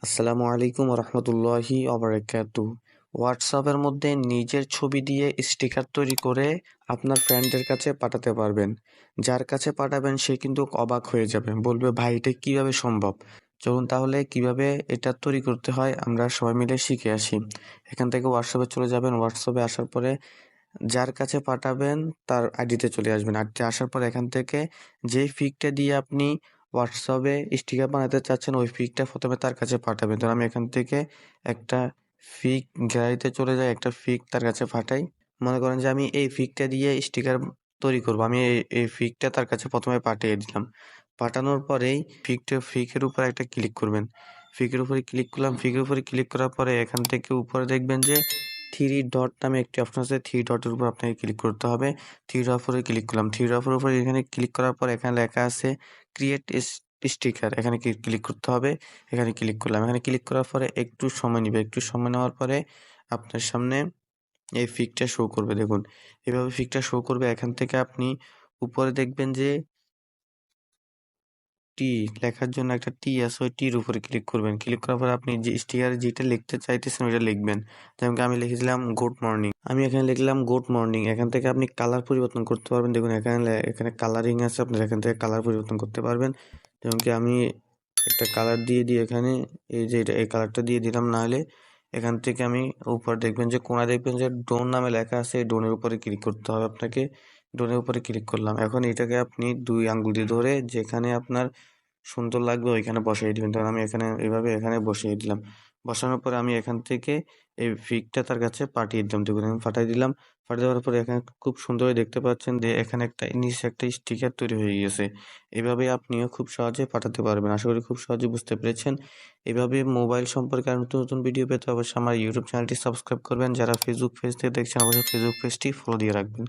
আসসালামু আলাইকুম রহমতুল্লাহি অবরাকাতু। হোয়াটসঅ্যাপের মধ্যে নিজের ছবি দিয়ে স্টিকার তৈরি করে আপনার ফ্রেন্ডের কাছে পাঠাতে পারবেন। যার কাছে পাঠাবেন সে কিন্তু অবাক হয়ে যাবে, বলবে ভাই এটা কিভাবে সম্ভব। চলুন তাহলে কিভাবে এটা তৈরি করতে হয় আমরা সবাই মিলে শিখে আসি। এখান থেকে হোয়াটসঅ্যাপে চলে যাবেন, হোয়াটসঅ্যাপে আসার পরে যার কাছে পাঠাবেন তার আইডিতে চলে আসবেন। আইডিতে আসার পর এখান থেকে যে পিকটা দিয়ে আপনি হোয়াটসঅ্যাপে স্টিকার বানাতে চাচ্ছেন ওই পিকটা প্রথমে তার কাছে পাঠাবেন। ধরুন আমি এখান থেকে একটা পিক গ্যালারিতে চলে যাই, একটা পিক তার কাছে পাঠাই। মনে করেন যে আমি এই পিকটা দিয়ে স্টিকার তৈরি করব। আমি এই পিকটা তার কাছে প্রথমে পাঠিয়ে দিলাম। পাঠানোর পরেই পিকের উপর একটা ক্লিক করবেন। পিকের উপরে ক্লিক করলাম। পিকের উপরে ক্লিক করার পরে এখান থেকে উপরে দেখবেন যে থ্রি ডট নামে একটি অপশন আছে। থ্রি ডটের উপর আপনাকে ক্লিক করতে হবে। থ্রি ডট উপরে ক্লিক করলাম। থ্রি ডট উপরে এখানে ক্লিক করার পর এখানে লেখা আছে ক্রিয়েট স্টিকার, এখানে ক্লিক করতে হবে। এখানে ক্লিক করলাম। এখানে ক্লিক করার পরে একটু সময় নিবে। একটু সময় নেওয়ার পরে আপনার সামনে এই পিকটা শো করবে। দেখুন এভাবে পিকটা শো করবে। এখান থেকে আপনি উপরে দেখবেন যে টি লেখার জন্য একটা টি আছে, ওই টির উপরে ক্লিক করবেন। ক্লিক করার পরে আপনি যে স্টিকারে যেটা লিখতে চাইতেছেন ওইটা লিখবেন। যেমন আমি লিখেছিলাম গুড মর্নিং। আমি এখানে লিখলাম গুড মর্নিং। এখান থেকে আপনি কালার পরিবর্তন করতে পারবেন। দেখুন এখানে কালারিং আছে, আপনারা এখান থেকে কালার পরিবর্তন করতে পারবেন। যেমন কি আমি একটা কালার দিয়ে এখানে এই যে এই কালারটা দিয়ে দিলাম। না হলে এখান থেকে আমি উপর দেখবেন যে কোনায় দেখবেন যে ডোন নামে লেখা আছে, এই ডোনের উপরে ক্লিক করতে হবে আপনাকে। ডোনের উপরে ক্লিক করলাম। এখন এটাকে আপনি ২ আঙ্গুল দিয়ে ধরে যেখানে আপনার সুন্দর লাগবে ওইখানে বসাই দিবেন। ধরুন আমি এভাবে এখানে বসিয়ে দিলাম। বসানোর পরে আমি এখান থেকে এই পিকটা তার কাছে পাঠিয়ে দিলাম। দেখুন আমি পাঠিয়ে দিলাম। পাঠিয়ে দেওয়ার পরে এখানে খুব সুন্দরভাবে দেখতে পাচ্ছেন যে এখানে নিচে একটা স্টিকার তৈরি হয়ে গিয়েছে। এভাবে আপনিও খুব সহজে পাঠাতে পারবেন। আশা করি খুব সহজে বুঝতে পেরেছেন। এভাবে মোবাইল সম্পর্কে আরো নতুন ভিডিও পেতে অবশ্যই আমার ইউটিউব চ্যানেলটি সাবস্ক্রাইব করবেন। যারা ফেসবুক পেজ থেকে দেখছেন অবশ্যই ফেসবুক পেজটি ফলো দিয়ে রাখবেন।